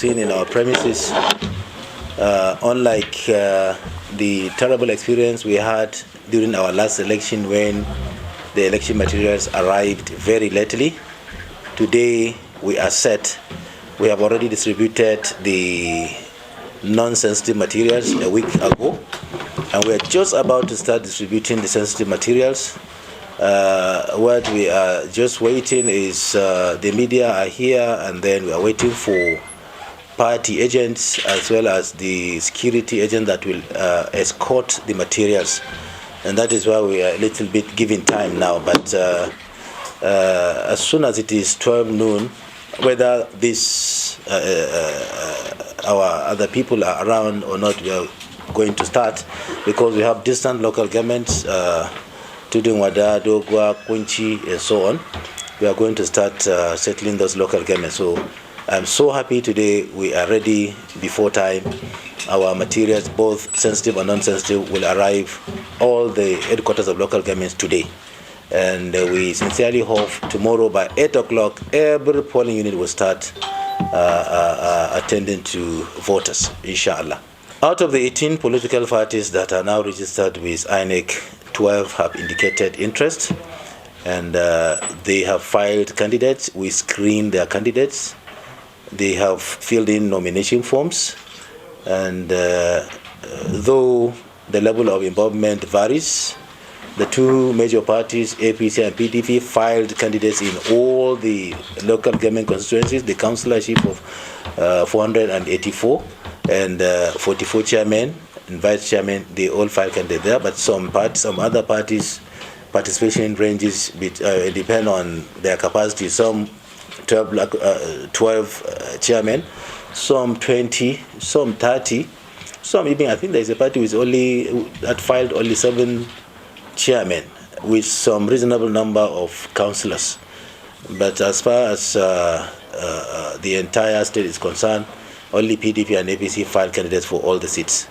seen in our premises, unlike the terrible experience we had during our last election when the election materials arrived very lately, today we are set. We have already distributed the non-sensitive materials a week ago, and we are just about to start distributing the sensitive materials. What we are just waiting is the media are here, and then we are waiting for party agents as well as the security agent that will escort the materials, and that is why we are a little bit giving time now. But as soon as it is 12 noon, whether this our other people are around or not, we are going to start, because we have distant local governments, Tudunwada, Dogwa, Kunchi, and so on. We are going to start settling those local governments. So I'm so happy today we are ready before time. Our materials, both sensitive and non-sensitive, will arrive all the headquarters of local governments today. And we sincerely hope tomorrow by 8 o'clock, every polling unit will start attending to voters, inshallah. Out of the 18 political parties that are now registered with INEC, 12 have indicated interest, and they have filed candidates. We screen their candidates. They have filled in nomination forms, and though the level of involvement varies, the two major parties, APC and PDP, filed candidates in all the local government constituencies, the councillorship of 484 and 44 chairmen and vice chairman. They all filed candidates there, but some other parties' participation ranges depend on their capacity. Some 12 chairmen, some 20, some 30, some even, I think there is a party that filed only 7 chairmen with some reasonable number of councillors. But as far as the entire state is concerned, only PDP and APC filed candidates for all the seats.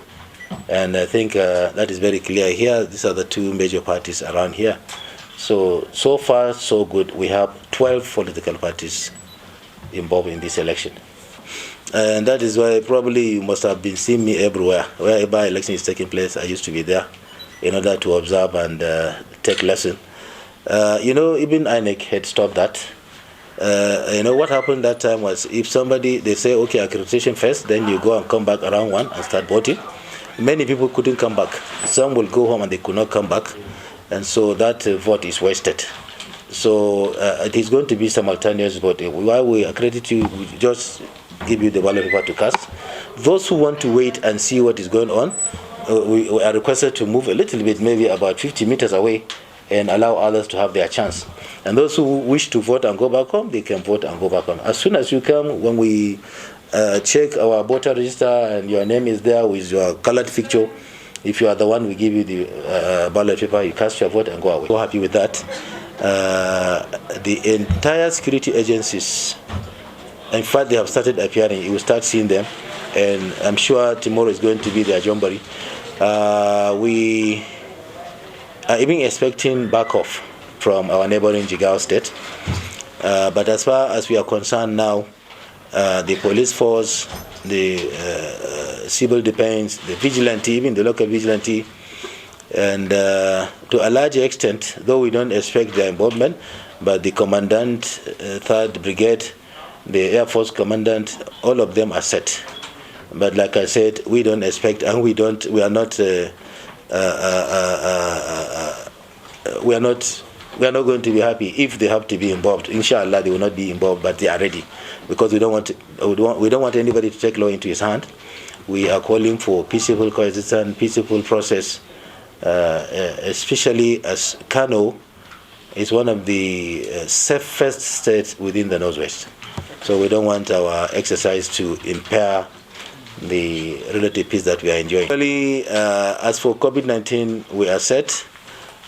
And I think that is very clear here. These are the two major parties around here. So far, so good. We have 12 political parties involved in this election. And that is why probably you must have been seeing me everywhere. Wherever election is taking place, I used to be there in order to observe and take lesson. Even INEC had stopped that. What happened that time was, if somebody, they say, okay, accreditation first, then you go and come back around 1 and start voting. Many people couldn't come back. Some will go home and they could not come back. And so that vote is wasted. So it is going to be simultaneous voting. While we accredit you, we just give you the ballot paper to cast. Those who want to wait and see what is going on, we are requested to move a little bit, maybe about 50 meters away, and allow others to have their chance. And those who wish to vote and go back home, they can vote and go back home. As soon as you come, when we check our voter register and your name is there with your colored picture, if you are the one, we give you the ballot paper, you cast your vote and go away. So happy with that. The entire security agencies, in fact, they have started appearing. You will start seeing them, and I'm sure tomorrow is going to be their jamboree. We are even expecting backoff from our neighboring Jigawa state. But as far as we are concerned now, the police force, the civil defense, the vigilante, even the local vigilante, and to a large extent, though we don't expect their involvement, but the commandant, 3rd Brigade, the Air Force commandant, all of them are set. But like I said, we don't expect, and we are not going to be happy if they have to be involved. Inshallah, they will not be involved, but they are ready, because we don't want anybody to take law into his hand. We are calling for peaceful coexistence, peaceful process, especially as Kano is one of the safest states within the Northwest. So we don't want our exercise to impair the relative peace that we are enjoying. Finally, as for COVID-19, we are set.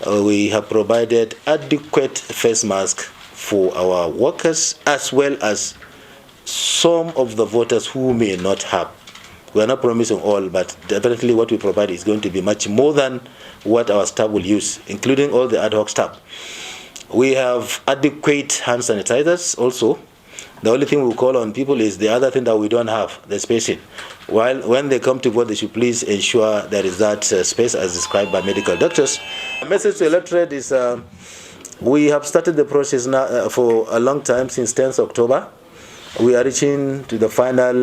We have provided adequate face masks for our workers, as well as some of the voters who may not have. We are not promising all, but definitely what we provide is going to be much more than what our staff will use, including all the ad hoc staff. We have adequate hand sanitizers also, The only thing we call on people is the other thing that we don't have, the spacing. While when they come to vote, they should please ensure there is that space as described by medical doctors. The message to electorate is we have started the process now for a long time, since 10th October. We are reaching to the final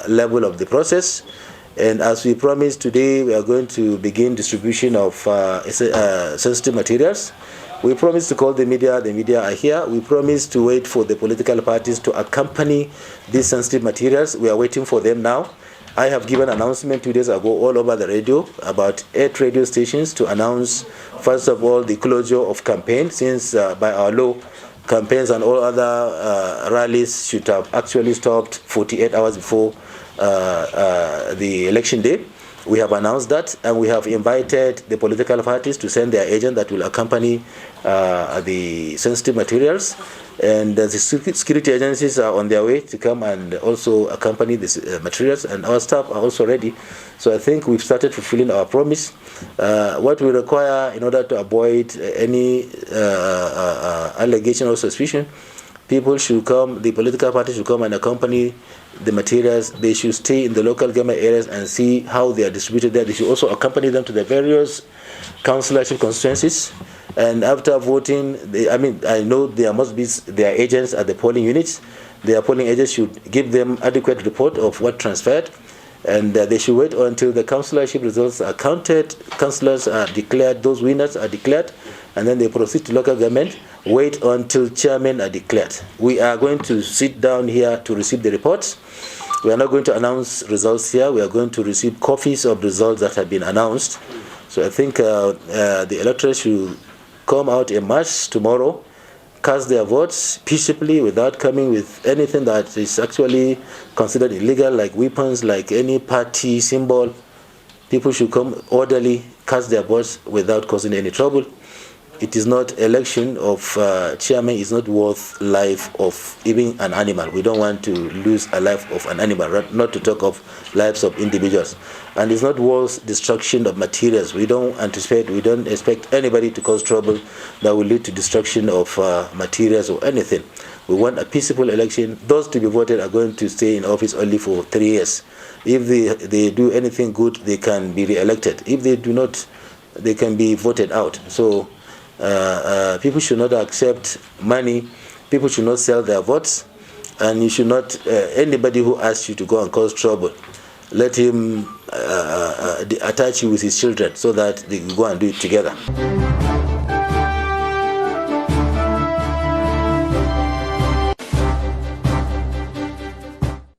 level of the process. And as we promised today, we are going to begin distribution of sensitive materials. We promised to call the media are here. We promised to wait for the political parties to accompany these sensitive materials. We are waiting for them now. I have given an announcement 2 days ago all over the radio, about 8 radio stations, to announce, first of all, the closure of campaign, since by our law, campaigns and all other rallies should have actually stopped 48 hours before the election day. We have announced that, and we have invited the political parties to send their agent that will accompany the sensitive materials. And the security agencies are on their way to come and also accompany these materials, and our staff are also ready. So I think we've started fulfilling our promise. What we require in order to avoid any allegation or suspicion, people should come, the political parties should come and accompany the materials. They should stay in the local government areas and see how they are distributed there. They should also accompany them to the various councillorship constituencies. And after voting, I know there must be their agents at the polling units. Their polling agents should give them adequate report of what transpired. And they should wait until the councillorship results are counted, councillors are declared, those winners are declared, and then they proceed to local government. Wait until chairmen are declared. We are going to sit down here to receive the reports. We are not going to announce results here. We are going to receive copies of results that have been announced. So I think the electorate should come out in mass tomorrow, cast their votes peaceably without coming with anything that is actually considered illegal, like weapons, like any party symbol. People should come orderly, cast their votes without causing any trouble. It is not election of chairman is not worth life of even an animal. We don't want to lose a life of an animal, not to talk of lives of individuals. And it's not worth destruction of materials. We don't expect anybody to cause trouble that will lead to destruction of materials or anything. We want a peaceful election. Those to be voted are going to stay in office only for 3 years. If they do anything good, they can be re-elected. If they do not, they can be voted out. So people should not accept money. People should not sell their votes, and you should not anybody who asks you to go and cause trouble, let him attach you with his children so that they can go and do it together.